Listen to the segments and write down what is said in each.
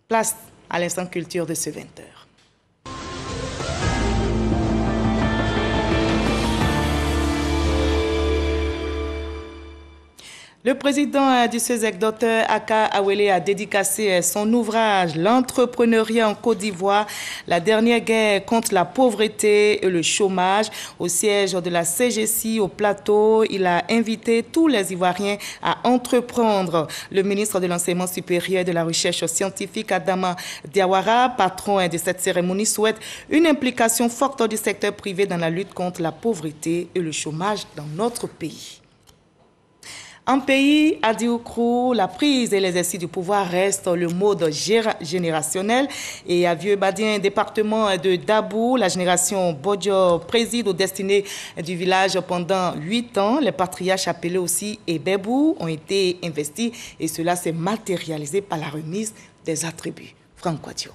Place à l'instant culture de ce 20h. Le président du CESEC, Dr Aka Awele, a dédicacé son ouvrage « L'entrepreneuriat en Côte d'Ivoire, la dernière guerre contre la pauvreté et le chômage » au siège de la CGC au Plateau. Il a invité tous les Ivoiriens à entreprendre. Le ministre de l'Enseignement supérieur et de la Recherche scientifique, Adama Diawara, patron de cette cérémonie, souhaite une implication forte du secteur privé dans la lutte contre la pauvreté et le chômage dans notre pays. En pays, à Diokrou, la prise et l'exercice du pouvoir restent le mode générationnel. Et à Vieux-Badien, département de Dabou, la génération Bodjo préside aux destinées du village pendant 8 ans. Les patriarches appelés aussi Ebebou ont été investis et cela s'est matérialisé par la remise des attributs. Franck Quadio.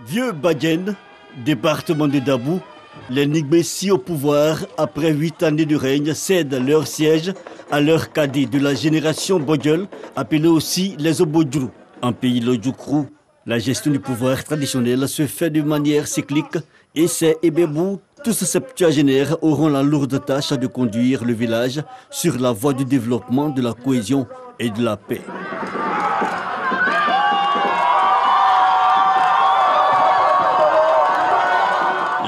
Vieux-Badien, département de Dabou, les Nigmessi au pouvoir, après 8 années de règne, cèdent leur siège à leur cadet de la génération Bodjol, appelés aussi les Obodjrou. En pays Lodjoukrou, la gestion du pouvoir traditionnel se fait de manière cyclique et ces Ebebou, tous septuagénaires, auront la lourde tâche de conduire le village sur la voie du développement, de la cohésion et de la paix.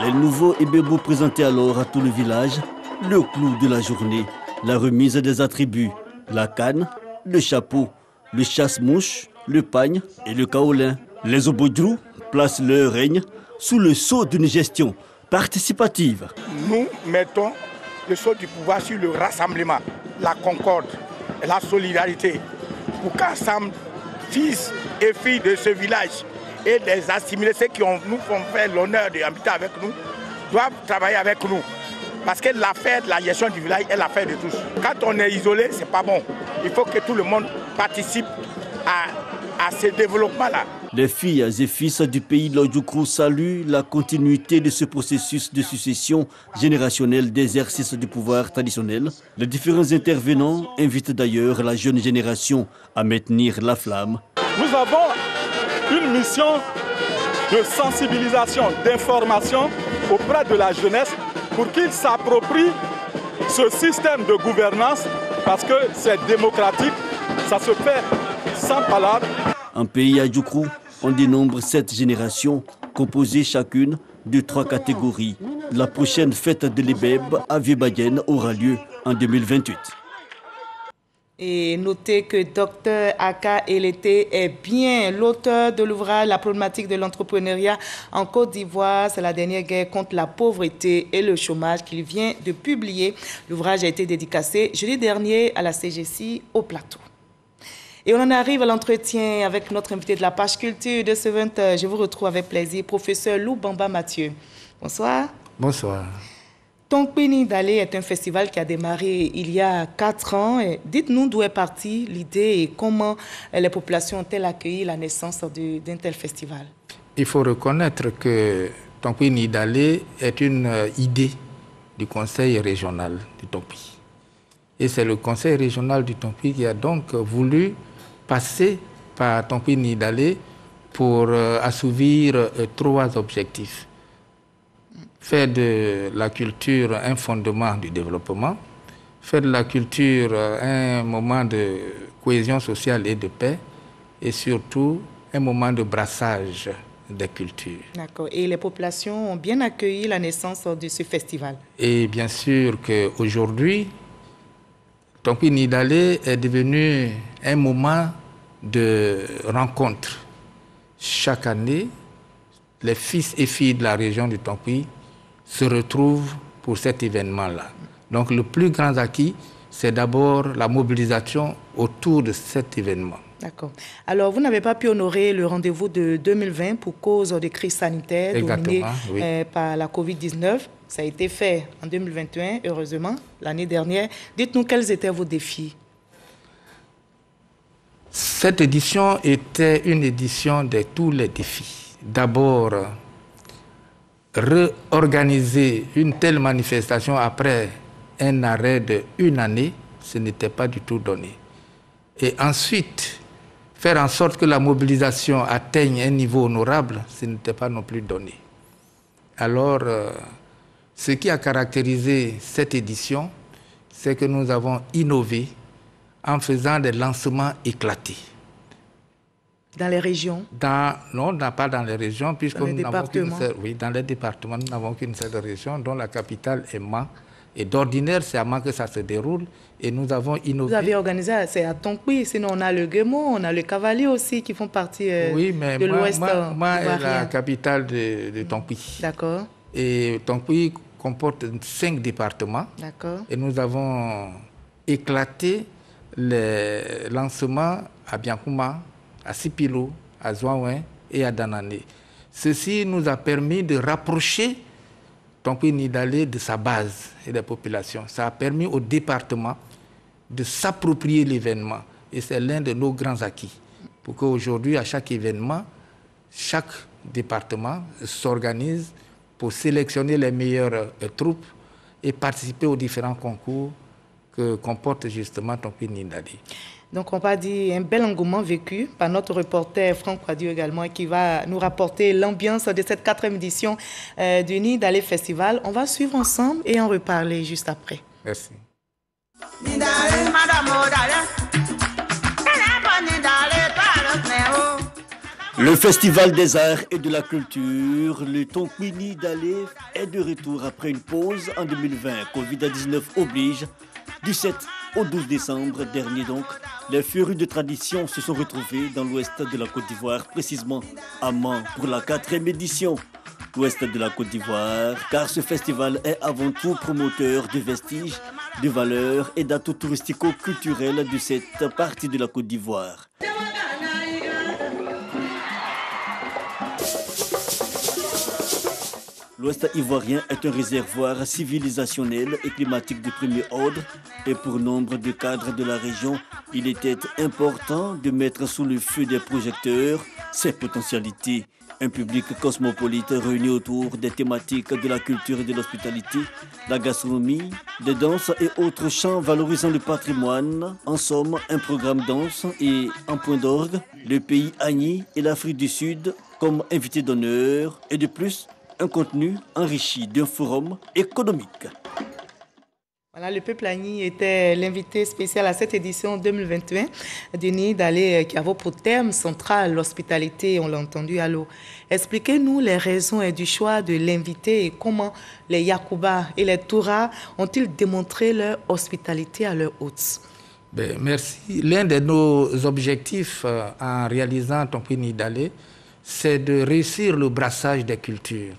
Les nouveaux Ebebou présentaient alors à tout le village le clou de la journée, la remise des attributs, la canne, le chapeau, le chasse-mouche, le pagne et le kaolin. Les Obodjrou placent leur règne sous le sceau d'une gestion participative. Nous mettons le sceau du pouvoir sur le rassemblement, la concorde et la solidarité pour qu'ensemble, fils et filles de ce village et les assimilés, ceux qui nous font faire l'honneur d'habiter avec nous, doivent travailler avec nous. Parce que l'affaire de la gestion du village est l'affaire de tous. Quand on est isolé, ce n'est pas bon. Il faut que tout le monde participe à ce développement-là. Les filles et fils du pays Lodjoukrou saluent la continuité de ce processus de succession générationnelle d'exercice du pouvoir traditionnel. Les différents intervenants invitent d'ailleurs la jeune génération à maintenir la flamme. Nous avons une mission de sensibilisation, d'information auprès de la jeunesse pour qu'ils s'approprient ce système de gouvernance parce que c'est démocratique, ça se fait sans palabres. En pays à Djoukrou, on dénombre 7 générations composées chacune de 3 catégories. La prochaine fête de l'Ebeb à Vieux-Badien aura lieu en 2028. Et notez que Dr Aka Elete est bien l'auteur de l'ouvrage « La problématique de l'entrepreneuriat en Côte d'Ivoire ». C'est la dernière guerre contre la pauvreté et le chômage qu'il vient de publier. L'ouvrage a été dédicacé jeudi dernier à la CGC au Plateau. Et on en arrive à l'entretien avec notre invité de la page culture de ce 20h. Je vous retrouve avec plaisir, professeur Loubamba Mathieu. Bonsoir. Bonsoir. Tonkpeni Dale est un festival qui a démarré il y a 4 ans. Dites-nous d'où est partie l'idée et comment les populations ont-elles accueilli la naissance d'un tel festival. Il faut reconnaître que Tonkpeni Dale est une idée du conseil régional du Tompi. Et c'est le conseil régional du Tompi qui a donc voulu passer par Tonkpeni Dale pour assouvir 3 objectifs. Faire de la culture un fondement du développement, faire de la culture un moment de cohésion sociale et de paix, et surtout un moment de brassage des cultures. D'accord. Et les populations ont bien accueilli la naissance de ce festival. Et bien sûr qu'aujourd'hui, Tonkpeni Dale est devenu un moment de rencontre. Chaque année, les fils et filles de la région du Tompi se retrouvent pour cet événement-là. Donc le plus grand acquis, c'est d'abord la mobilisation autour de cet événement. D'accord. Alors, vous n'avez pas pu honorer le rendez-vous de 2020 pour cause de crise sanitaire dominée par la Covid-19. Ça a été fait en 2021, heureusement, l'année dernière. Dites-nous quels étaient vos défis. Cette édition était une édition de tous les défis. D'abord, réorganiser une telle manifestation après un arrêt de 1 année, ce n'était pas du tout donné. Et ensuite, faire en sorte que la mobilisation atteigne un niveau honorable, ce n'était pas non plus donné. Alors, ce qui a caractérisé cette édition, c'est que nous avons innové en faisant des lancements éclatés. Dans les régions? Non, pas dans les régions, puisque dans les départements. Dans les départements, nous n'avons qu'une seule région, dont la capitale est Mans. Et d'ordinaire, c'est à Mans que ça se déroule. Et nous avons innové. Vous avez organisé, c'est à Tonkpi, sinon on a le Guémont, on a le Cavalier aussi qui font partie de l'Ouest. Mans est la capitale de Tonkpi. D'accord. Et Tonkpi comporte 5 départements. D'accord. Et nous avons éclaté les lancements à Biankouma, à Sipilo, à Zouaouin et à Danane. Ceci nous a permis de rapprocher Tonkpi Nidalé de sa base et des populations. Ça a permis au département de s'approprier l'événement. Et c'est l'un de nos grands acquis. Pour qu'aujourd'hui, à chaque événement, chaque département s'organise pour sélectionner les meilleures troupes et participer aux différents concours que comporte justement Tonkpi Nidalé. Donc, on va dire un bel engouement vécu par notre reporter Franck Quadio également, qui va nous rapporter l'ambiance de cette 4e édition du Nidalé Festival. On va suivre ensemble et en reparler juste après. Merci. Le Festival des Arts et de la Culture, le Tonkpi Nidalé, est de retour après une pause en 2020. Covid-19 oblige. Du 7 au 12 décembre dernier donc, les férus de tradition se sont retrouvés dans l'ouest de la Côte d'Ivoire, précisément à Mans pour la 4e édition. L'ouest de la Côte d'Ivoire, car ce festival est avant tout promoteur de vestiges, de valeurs et d'atouts touristico-culturels de cette partie de la Côte d'Ivoire. L'Ouest ivoirien est un réservoir civilisationnel et climatique de premier ordre et pour nombre de cadres de la région, il était important de mettre sous le feu des projecteurs ses potentialités. Un public cosmopolite réuni autour des thématiques de la culture et de l'hospitalité, la gastronomie, des danses et autres chants valorisant le patrimoine. En somme, un programme danse et en point d'orgue, le pays Agni et l'Afrique du Sud comme invités d'honneur et de plus, un contenu enrichi d'un forum économique. Voilà, le peuple Agni était l'invité spécial à cette édition 2021 du Nidalé qui a pour thème central l'hospitalité, on l'a entendu à l'eau. Expliquez-nous les raisons du choix de l'invité et comment les Yakuba et les Toura ont-ils démontré leur hospitalité à leurs hôtes. Merci. L'un de nos objectifs en réalisant Tonkpi Nidalé, c'est de réussir le brassage des cultures.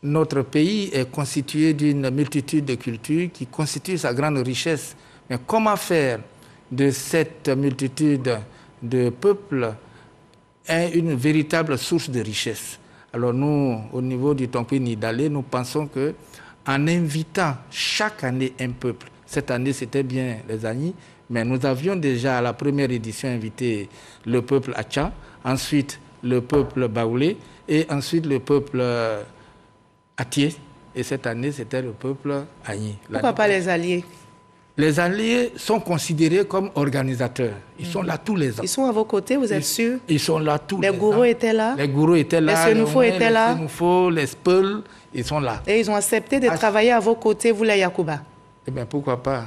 Notre pays est constitué d'une multitude de cultures qui constituent sa grande richesse. Mais comment faire de cette multitude de peuples une véritable source de richesse? Alors nous, au niveau du Tonkpi Nidalé, nous pensons qu'en invitant chaque année un peuple, cette année c'était bien les Agni, mais nous avions déjà à la première édition invité le peuple Acha, ensuite le peuple Baoulé et ensuite le peuple Atié. Et cette année, c'était le peuple Agni. Pourquoi pas les alliés? Les alliés sont considérés comme organisateurs. Ils sont là tous les ans. Ils sont à vos côtés, vous êtes sûrs? Ils sont là tous les ans. Les gourous étaient là? Les gourous étaient là. Les Senoufo étaient là? Les Senoufo, les Speuls, ils sont là. Et ils ont accepté de travailler à vos côtés, vous les Yakuba? Eh bien, pourquoi pas?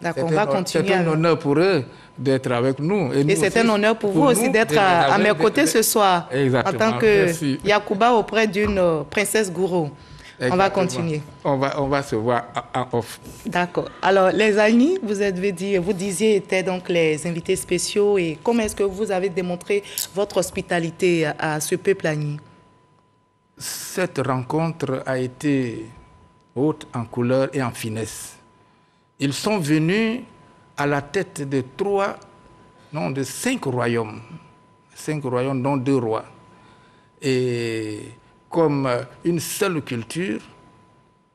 D'accord, on va continuer. C'est un honneur pour eux d'être avec nous. Et c'est un honneur pour vous aussi d'être à mes côtés ce soir. Exactement. En tant que Yakuba auprès d'une princesse gourou. Exactement. On va continuer. On va se voir en off. D'accord. Alors, les Agni, vous disiez, étaient donc les invités spéciaux. Et comment est-ce que vous avez démontré votre hospitalité à ce peuple Agni? Cette rencontre a été haute en couleur et en finesse. Ils sont venus à la tête de 5 royaumes. 5 royaumes, dont 2 rois. Et comme une seule culture,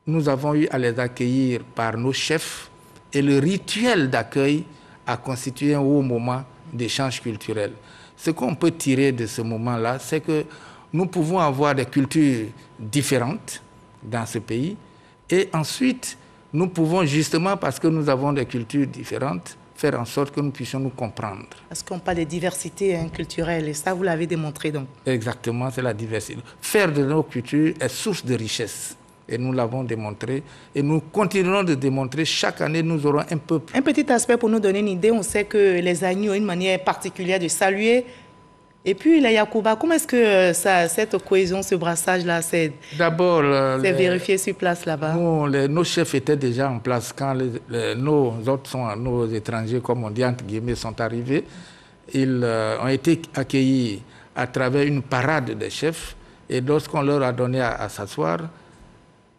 nous avons eu à les accueillir par nos chefs et le rituel d'accueil a constitué un haut moment d'échange culturel. Ce qu'on peut tirer de ce moment-là, c'est que nous pouvons avoir des cultures différentes dans ce pays et ensuite, nous pouvons justement, parce que nous avons des cultures différentes, faire en sorte que nous puissions nous comprendre. Parce qu'on parle de diversité culturelle, et ça, vous l'avez démontré donc. Exactement, c'est la diversité. Faire de nos cultures est source de richesse. Et nous l'avons démontré. Et nous continuerons de démontrer. Chaque année, nous aurons un peuple. Un petit aspect pour nous donner une idée. On sait que les Agneaux ont une manière particulière de saluer. Et puis, les Yakuba, comment est-ce que cette cohésion, ce brassage-là, c'est vérifié sur place là-bas? Nos chefs étaient déjà en place quand nos étrangers, comme on dit, entre guillemets, sont arrivés. Ils ont été accueillis à travers une parade des chefs. Et lorsqu'on leur a donné à s'asseoir,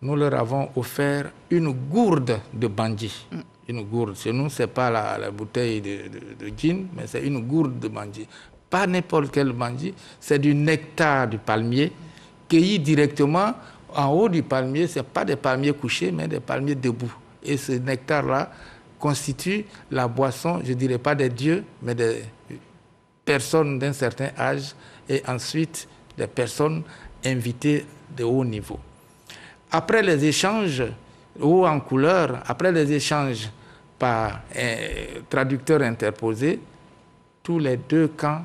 nous leur avons offert une gourde de bandji. Une gourde. Chez nous, ce n'est pas la bouteille de gin, mais c'est une gourde de bandji. Pas n'importe quel bandji, c'est du nectar du palmier, cueilli directement en haut du palmier. Ce n'est pas des palmiers couchés, mais des palmiers debout. Et ce nectar-là constitue la boisson, je ne dirais pas des dieux, mais des personnes d'un certain âge, et ensuite des personnes invitées de haut niveau. Après les échanges haut en couleur, après les échanges par traducteurs interposés, tous les deux camps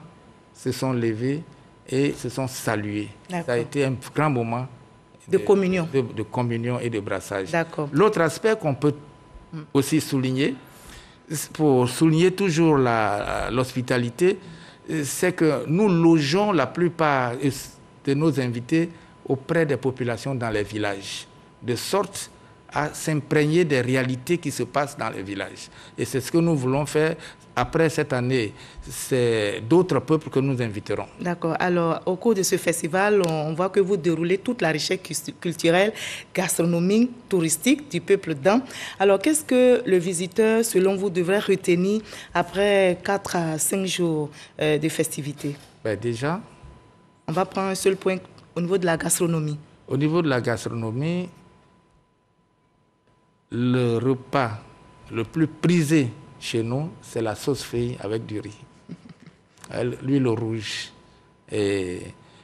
se sont levés et se sont salués. Ça a été un grand moment de communion. De communion et de brassage. L'autre aspect qu'on peut aussi souligner, pour souligner toujours l'hospitalité, c'est que nous logeons la plupart de nos invités auprès des populations dans les villages, de sorte à s'imprégner des réalités qui se passent dans les villages. Et c'est ce que nous voulons faire. Après cette année, c'est d'autres peuples que nous inviterons. D'accord. Alors, au cours de ce festival, on voit que vous déroulez toute la richesse culturelle, gastronomique, touristique du peuple d'An. Alors, qu'est-ce que le visiteur, selon vous, devrait retenir après 4 à 5 jours de festivités? Déjà, on va prendre un seul point au niveau de la gastronomie. Au niveau de la gastronomie, le repas le plus prisé chez nous, c'est la sauce feuille avec du riz. L'huile rouge. Et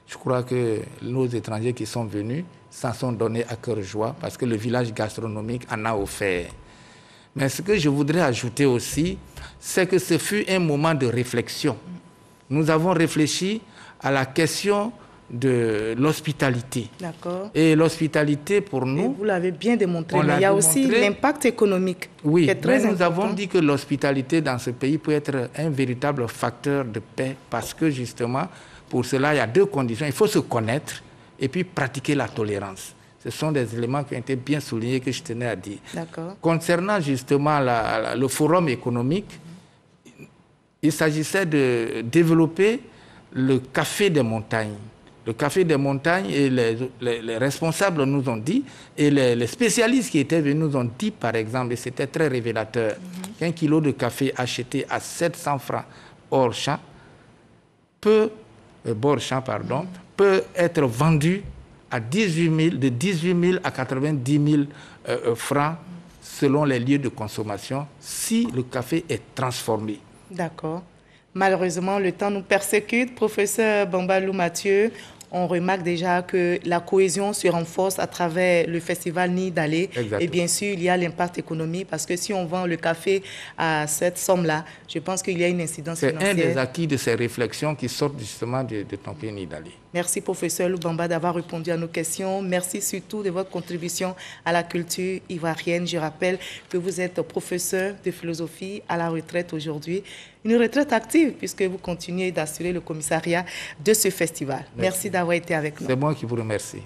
je crois que nos étrangers qui sont venus s'en sont donnés à cœur joie parce que le village gastronomique en a offert. Mais ce que je voudrais ajouter aussi, c'est que ce fut un moment de réflexion. Nous avons réfléchi à la question de l'hospitalité. D'accord. Et l'hospitalité, pour nous... Et vous l'avez bien démontré, mais il y a aussi l'impact économique qui est très important. Nous avons dit que l'hospitalité dans ce pays peut être un véritable facteur de paix parce que justement, pour cela, il y a 2 conditions. Il faut se connaître et puis pratiquer la tolérance. Ce sont des éléments qui ont été bien soulignés que je tenais à dire. D'accord. Concernant justement le forum économique, il s'agissait de développer le café des montagnes. Le café des montagnes, et les responsables nous ont dit, et les spécialistes qui étaient venus nous ont dit, par exemple, et c'était très révélateur, qu'un kilo de café acheté à 700 francs hors champ peut être vendu à de 18 000 à 90 000 francs selon les lieux de consommation si le café est transformé. D'accord. Malheureusement, le temps nous persécute. Professeur Bambalou Mathieu, on remarque déjà que la cohésion se renforce à travers le festival Nid d'Alé. Et bien sûr, il y a l'impact économique parce que si on vend le café à cette somme-là, je pense qu'il y a une incidence financière. C'est un des acquis de ces réflexions qui sortent justement de Tampé Nid d'Alé. Merci, professeur Loubamba, d'avoir répondu à nos questions. Merci surtout de votre contribution à la culture ivoirienne. Je rappelle que vous êtes professeur de philosophie à la retraite aujourd'hui. Une retraite active puisque vous continuez d'assurer le commissariat de ce festival. Merci d'avoir été avec nous. C'est moi qui vous remercie.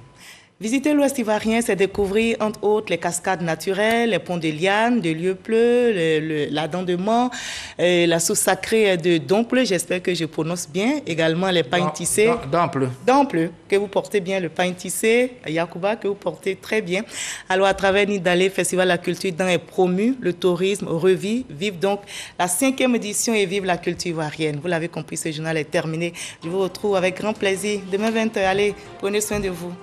Visiter l'Ouest ivoirien, c'est découvrir, entre autres, les cascades naturelles, les ponts de Liane, de Lieupple, la dent de Mort, la sauce sacrée de Domple, j'espère que je prononce bien, également les pains tissés. Domple, que vous portez bien, le pain tissé, Yakuba, que vous portez très bien. Alors, à travers Nid d'Alé, Festival de la culture d'An est promu, le tourisme revit, vive donc la 5e édition et vive la culture ivoirienne. Vous l'avez compris, ce journal est terminé. Je vous retrouve avec grand plaisir demain 20h. Allez, prenez soin de vous.